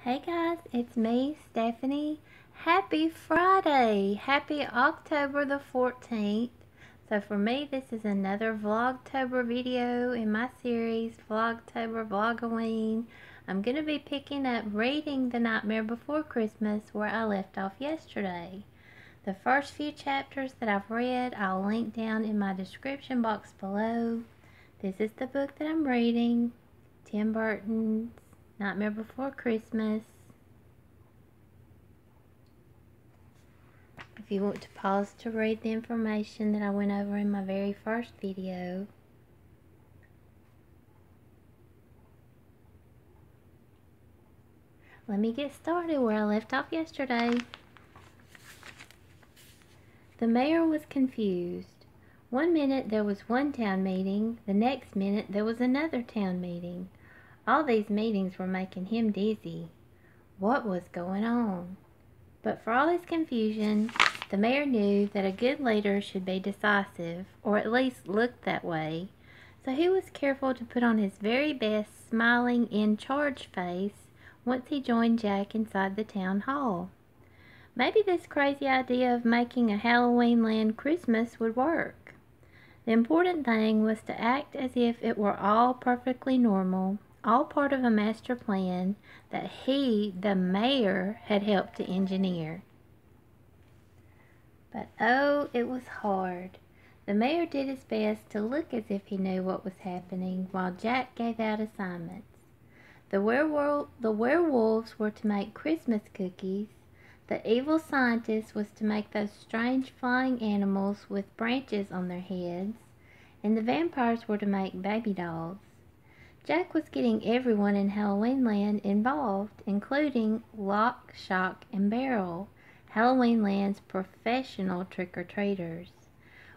Hey guys, it's me, Stephanie. Happy Friday! Happy October the 14th. So for me, this is another Vlogtober video in my series, Vlogtober Vlogoween. I'm going to be picking up reading The Nightmare Before Christmas where I left off yesterday. The first few chapters that I've read, I'll link down in my description box below. This is the book that I'm reading, Tim Burton's Nightmare Before Christmas. If you want to pause to read the information that I went over in my very first video. Let me get started where I left off yesterday. The mayor was confused. One minute there was one town meeting, the next minute there was another town meeting. All these meetings were making him dizzy. What was going on? But for all his confusion, the mayor knew that a good leader should be decisive, or at least look that way. So he was careful to put on his very best smiling in-charge face once he joined Jack inside the town hall. Maybe this crazy idea of making a Halloween land Christmas would work. The important thing was to act as if it were all perfectly normal, all part of a master plan that he, the mayor, had helped to engineer. But oh, it was hard. The mayor did his best to look as if he knew what was happening, while Jack gave out assignments. The werewolves were to make Christmas cookies, the evil scientist was to make those strange flying animals with branches on their heads, and the vampires were to make baby dolls. Jack was getting everyone in Halloween Land involved, including Lock, Shock, and Barrel, Halloween Land's professional trick-or-treaters.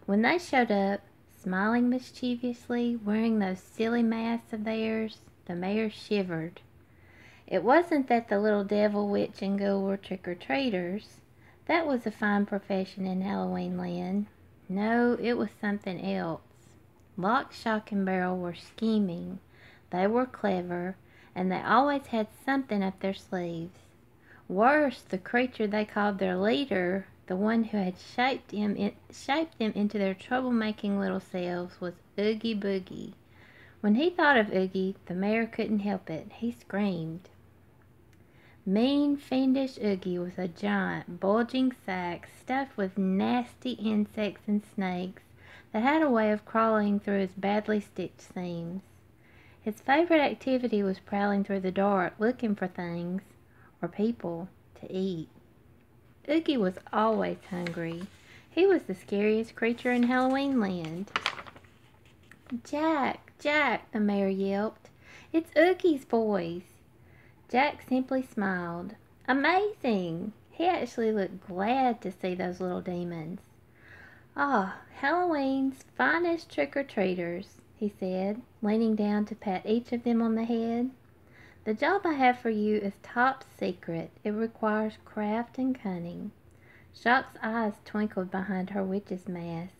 When they showed up, smiling mischievously, wearing those silly masks of theirs, the mayor shivered. It wasn't that the little devil, witch, and ghoul were trick-or-treaters. That was a fine profession in Halloween Land. No, it was something else. Lock, Shock, and Barrel were scheming. They were clever, and they always had something up their sleeves. Worse, the creature they called their leader, the one who had shaped them into their troublemaking little selves, was Oogie Boogie. When he thought of Oogie, the mayor couldn't help it. He screamed. Mean, fiendish Oogie was a giant, bulging sack stuffed with nasty insects and snakes that had a way of crawling through his badly stitched seams. His favorite activity was prowling through the dark, looking for things, or people, to eat. Oogie was always hungry. He was the scariest creature in Halloween Land. "Jack, Jack," the mayor yelped. "It's Oogie's boys." Jack simply smiled. Amazing! He actually looked glad to see those little demons. "Ah, Halloween's finest trick-or-treaters," he said, leaning down to pat each of them on the head. "The job I have for you is top secret. It requires craft and cunning." Shock's eyes twinkled behind her witch's mask.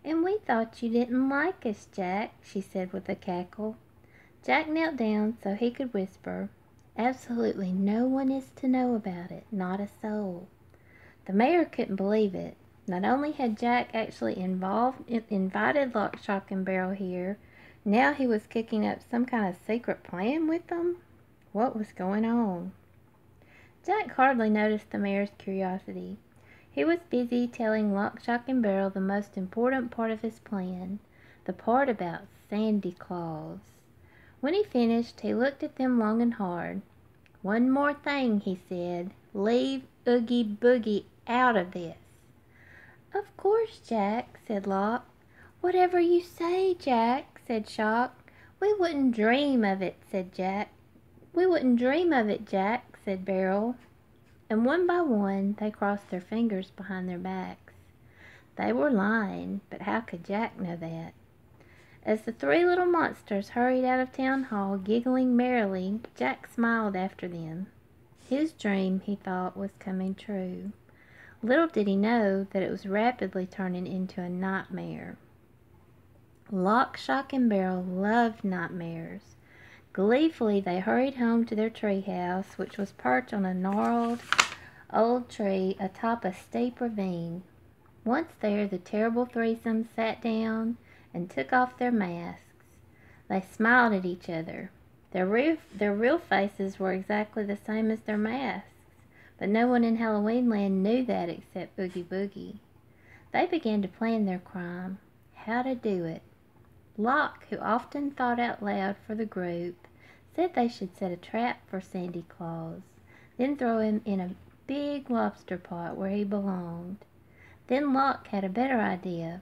"And we thought you didn't like us, Jack," she said with a cackle. Jack knelt down so he could whisper, "Absolutely no one is to know about it, not a soul." The mayor couldn't believe it. Not only had Jack actually invited Lock, Shock, and Barrel here, now he was cooking up some kind of secret plan with them? What was going on? Jack hardly noticed the mayor's curiosity. He was busy telling Lock, Shock, and Barrel the most important part of his plan, the part about Sandy Claus. When he finished, he looked at them long and hard. "One more thing," he said. "Leave Oogie Boogie out of this." "Of course, Jack," said Lock. "Whatever you say, Jack," said Shock. "We wouldn't dream of it," said Jack. "We wouldn't dream of it, Jack," said Barrel. And one by one they crossed their fingers behind their backs. They were lying, but how could Jack know that? As the three little monsters hurried out of town hall, giggling merrily, Jack smiled after them. His dream, he thought, was coming true. Little did he know that it was rapidly turning into a nightmare. Lock, Shock, and Barrel loved nightmares. Gleefully they hurried home to their tree house, which was perched on a gnarled old tree atop a steep ravine. Once there, the terrible threesome sat down and took off their masks. They smiled at each other. Their real faces were exactly the same as their masks, but no one in Halloween Land knew that except Oogie Boogie. They began to plan their crime, how to do it. Locke, who often thought out loud for the group, said they should set a trap for Sandy Claus, then throw him in a big lobster pot where he belonged. Then Locke had a better idea.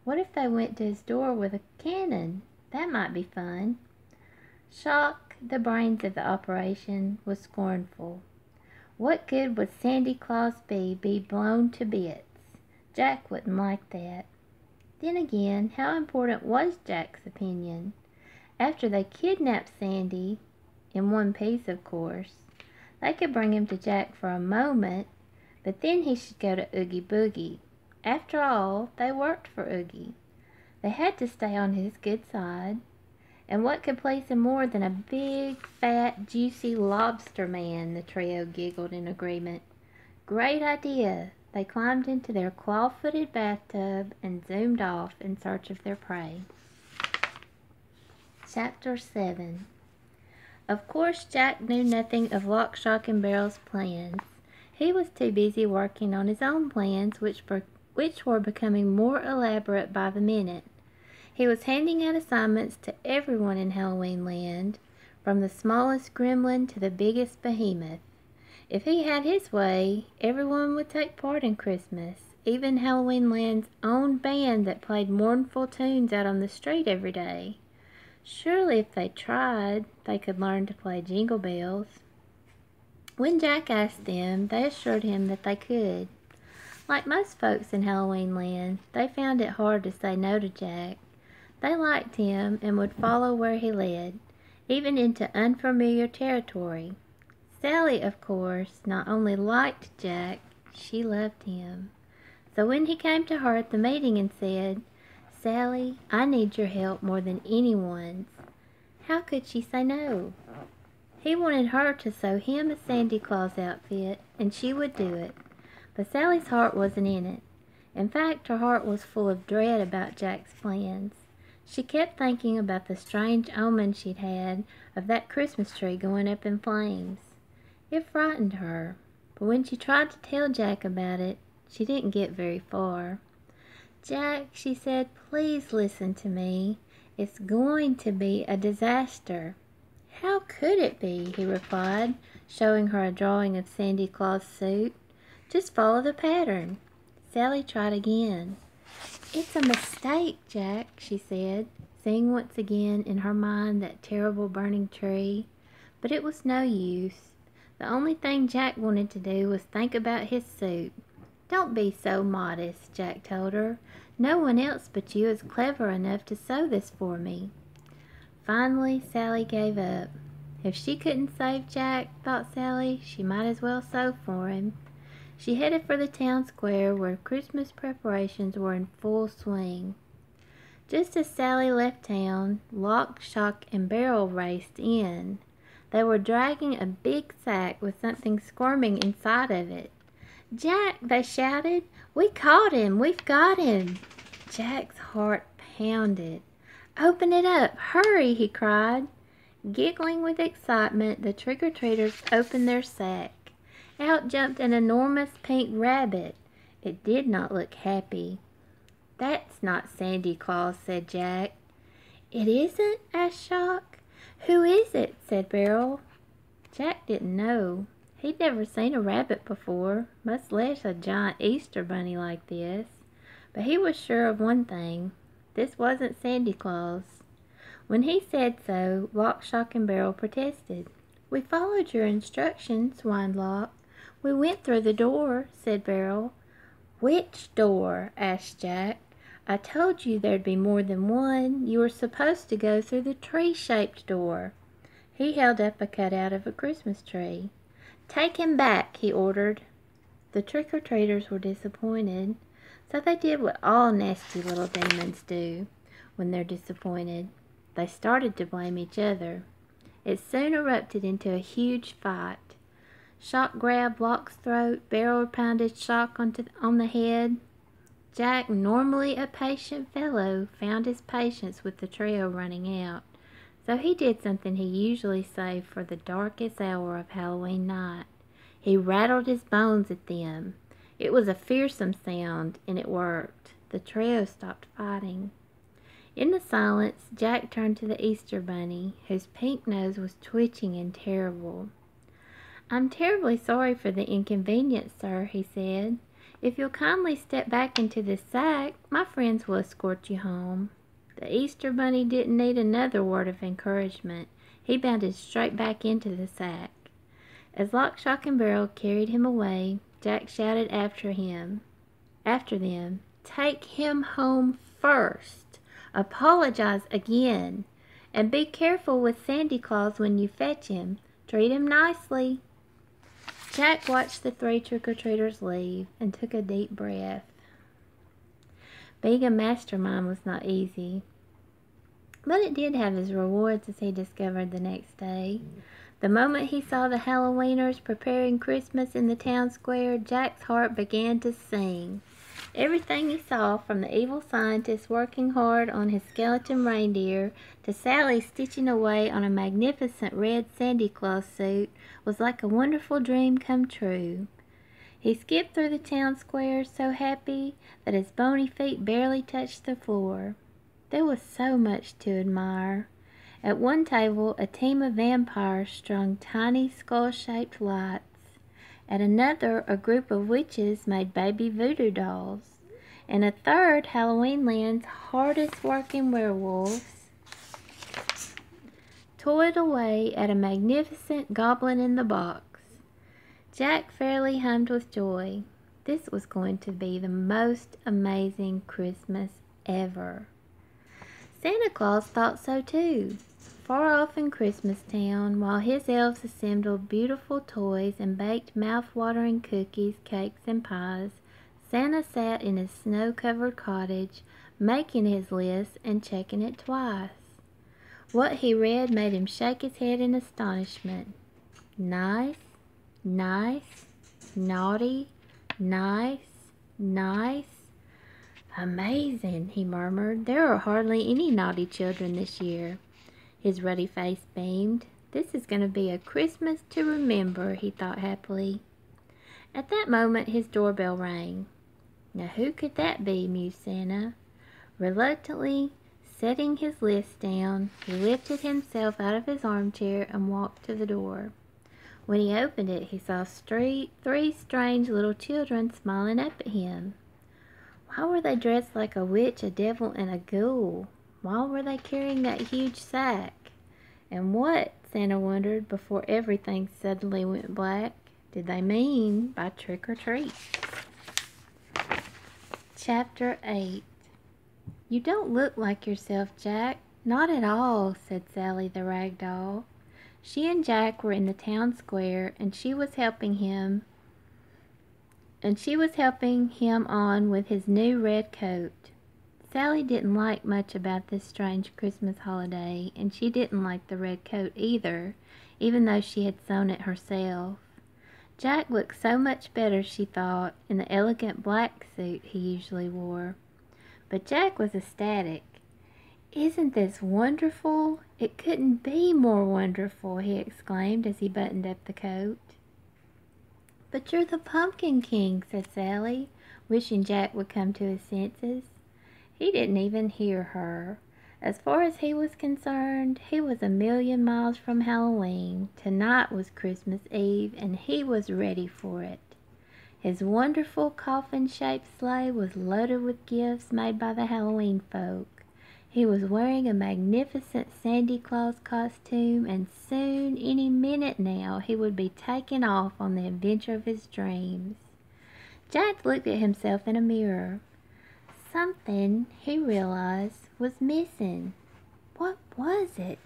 What if they went to his door with a cannon? That might be fun. Shock, the brains of the operation, was scornful. What good would Sandy Claus be blown to bits? Jack wouldn't like that. Then again, how important was Jack's opinion? After they kidnapped Sandy, in one piece of course, they could bring him to Jack for a moment, but then he should go to Oogie Boogie. After all, they worked for Oogie. They had to stay on his good side. And what could please him more than a big, fat, juicy lobster man? The trio giggled in agreement. Great idea! They climbed into their claw-footed bathtub and zoomed off in search of their prey. Chapter 7. Of course, Jack knew nothing of Lock, Shock, and Barrel's plans. He was too busy working on his own plans, which were becoming more elaborate by the minute. He was handing out assignments to everyone in Halloween Land, from the smallest gremlin to the biggest behemoth. If he had his way, everyone would take part in Christmas, even Halloween Land's own band that played mournful tunes out on the street every day. Surely if they tried, they could learn to play Jingle Bells. When Jack asked them, they assured him that they could. Like most folks in Halloween Land, they found it hard to say no to Jack. They liked him and would follow where he led, even into unfamiliar territory. Sally, of course, not only liked Jack, she loved him. So when he came to her at the meeting and said, "Sally, I need your help more than anyone's," how could she say no? He wanted her to sew him a Santa Claus outfit, and she would do it. But Sally's heart wasn't in it. In fact, her heart was full of dread about Jack's plans. She kept thinking about the strange omen she'd had of that Christmas tree going up in flames. It frightened her, but when she tried to tell Jack about it, she didn't get very far. "Jack," she said, "please listen to me. It's going to be a disaster." "How could it be?" he replied, showing her a drawing of Santa Claus' suit. "Just follow the pattern." Sally tried again. "It's a mistake, Jack," she said, seeing once again in her mind that terrible burning tree. But it was no use. The only thing Jack wanted to do was think about his suit. "Don't be so modest," Jack told her. "No one else but you is clever enough to sew this for me." Finally, Sally gave up. If she couldn't save Jack, thought Sally, she might as well sew for him. She headed for the town square where Christmas preparations were in full swing. Just as Sally left town, Lock, Shock, and Barrel raced in. They were dragging a big sack with something squirming inside of it. "Jack," they shouted, "we caught him! We've got him!" Jack's heart pounded. "Open it up! Hurry!" he cried. Giggling with excitement, the trick-or-treaters opened their sack. Out jumped an enormous pink rabbit. It did not look happy. "That's not Sandy Claus," said Jack. "It isn't?" asked Shock. "Who is it?" said Barrel. Jack didn't know. He'd never seen a rabbit before, much less a giant Easter bunny like this. But he was sure of one thing. This wasn't Sandy Claus. When he said so, Lock, Shock, and Barrel protested. "We followed your instructions," whined Lock. "We went through the door," said Barrel. "Which door?" asked Jack. "I told you there'd be more than one. You were supposed to go through the tree-shaped door." He held up a cutout of a Christmas tree. "Take him back," he ordered. The trick-or-treaters were disappointed, so they did what all nasty little demons do when they're disappointed. They started to blame each other. It soon erupted into a huge fight. Shock grabbed Lock's throat, barrel pounded Shock on the head. Jack, normally a patient fellow, found his patience with the trio running out, so he did something he usually saved for the darkest hour of Halloween night. He rattled his bones at them. It was a fearsome sound, and it worked. The trio stopped fighting. In the silence, Jack turned to the Easter Bunny, whose pink nose was twitching and terrible. "I'm terribly sorry for the inconvenience, sir," he said. "If you'll kindly step back into this sack, my friends will escort you home." The Easter Bunny didn't need another word of encouragement. He bounded straight back into the sack. As Lock, Shock, and Barrel carried him away, Jack shouted after them, "Take him home first. Apologize again. And be careful with Sandy Claus when you fetch him. Treat him nicely." Jack watched the 3 trick-or-treaters leave and took a deep breath. Being a mastermind was not easy, but it did have its rewards, as he discovered the next day. The moment he saw the Halloweeners preparing Christmas in the town square, Jack's heart began to sing. Everything he saw, from the evil scientist working hard on his skeleton reindeer to Sally stitching away on a magnificent red Santa Claus suit, was like a wonderful dream come true. He skipped through the town square so happy that his bony feet barely touched the floor. There was so much to admire. At one table, a team of vampires strung tiny skull-shaped lights. At another, a group of witches made baby voodoo dolls. And a third, Halloween Land's hardest-working werewolves toiled away at a magnificent goblin in the box. Jack fairly hummed with joy. This was going to be the most amazing Christmas ever. Santa Claus thought so too. Far off in Christmas Town, while his elves assembled beautiful toys and baked mouth-watering cookies, cakes, and pies, Santa sat in his snow-covered cottage, making his list and checking it twice. What he read made him shake his head in astonishment. Nice, nice, naughty, nice, nice. "Amazing," he murmured. "There are hardly any naughty children this year." His ruddy face beamed. "This is going to be a Christmas to remember," he thought happily. At that moment, his doorbell rang. "Now who could that be?" mused Santa. Reluctantly setting his list down, he lifted himself out of his armchair and walked to the door. When he opened it, he saw 3 strange little children smiling up at him. Why were they dressed like a witch, a devil, and a ghoul? Why were they carrying that huge sack? And what, Santa wondered before everything suddenly went black, did they mean by trick or treat? Chapter 8. "You don't look like yourself, Jack. Not at all," said Sally the rag doll. She and Jack were in the town square, and she was helping him on with his new red coat. Sally didn't like much about this strange Christmas holiday, and she didn't like the red coat either, even though she had sewn it herself. Jack looked so much better, she thought, in the elegant black suit he usually wore. But Jack was ecstatic. "Isn't this wonderful? It couldn't be more wonderful," he exclaimed as he buttoned up the coat. "But you're the Pumpkin King," said Sally, wishing Jack would come to his senses. He didn't even hear her. As far as he was concerned, he was a million miles from Halloween. Tonight was Christmas Eve, and he was ready for it. His wonderful coffin-shaped sleigh was loaded with gifts made by the Halloween folk. He was wearing a magnificent Santa Claus costume, and soon, any minute now, he would be taking off on the adventure of his dreams. Jack looked at himself in a mirror. Something, he realized, was missing. What was it?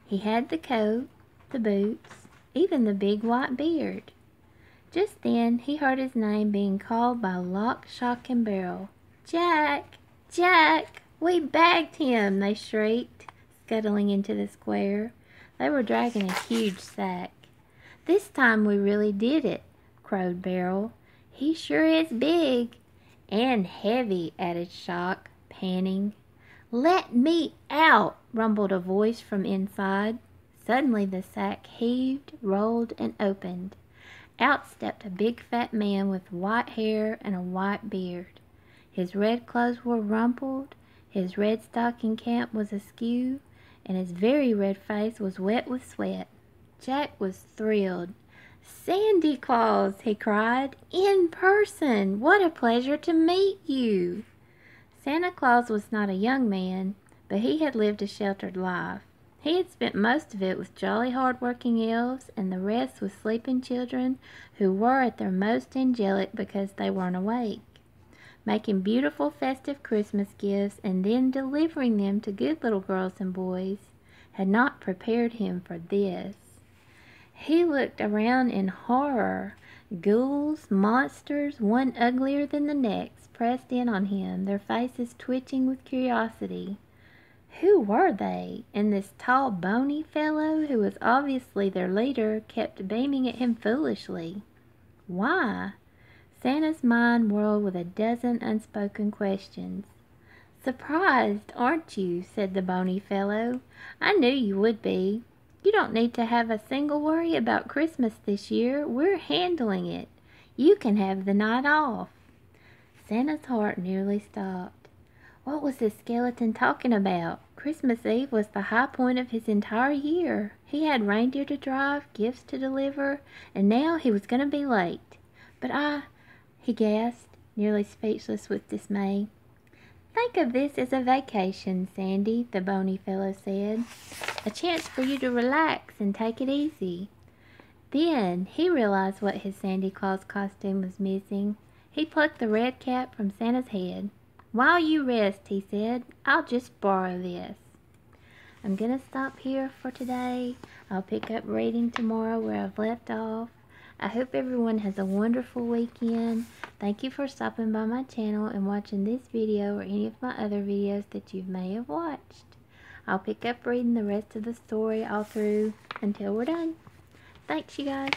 He had the coat, the boots, even the big white beard. Just then he heard his name being called by Lock, Shock, and Barrel. "Jack! Jack! We bagged him!" they shrieked, scuttling into the square. They were dragging a huge sack. "This time we really did it," crowed Beryl. "He sure is big." "And heavy," added Shock, panting. "Let me out," rumbled a voice from inside. Suddenly the sack heaved, rolled, and opened. Out stepped a big fat man with white hair and a white beard. His red clothes were rumpled, his red stocking cap was askew, and his very red face was wet with sweat. Jack was thrilled. "Sandy Claus!" he cried. "In person! What a pleasure to meet you!" Santa Claus was not a young man, but he had lived a sheltered life. He had spent most of it with jolly hard-working elves, and the rest with sleeping children who were at their most angelic because they weren't awake. Making beautiful festive Christmas gifts and then delivering them to good little girls and boys had not prepared him for this. He looked around in horror. Ghouls, monsters, one uglier than the next, pressed in on him, their faces twitching with curiosity. Who were they? And this tall, bony fellow, who was obviously their leader, kept beaming at him foolishly. Why? Santa's mind whirled with a dozen unspoken questions. "Surprised, aren't you?" said the bony fellow. "I knew you would be. You don't need to have a single worry about Christmas this year. We're handling it. You can have the night off." Santa's heart nearly stopped. What was this skeleton talking about? Christmas Eve was the high point of his entire year. He had reindeer to drive, gifts to deliver, and now he was going to be late. "But he gasped, nearly speechless with dismay. "Think of this as a vacation, Sandy," the bony fellow said. "A chance for you to relax and take it easy." Then he realized what his Santa Claus costume was missing. He plucked the red cap from Santa's head. "While you rest," he said, "I'll just borrow this." I'm going to stop here for today. I'll pick up reading tomorrow where I've left off. I hope everyone has a wonderful weekend. Thank you for stopping by my channel and watching this video or any of my other videos that you may have watched. I'll pick up reading the rest of the story all through until we're done. Thanks, you guys.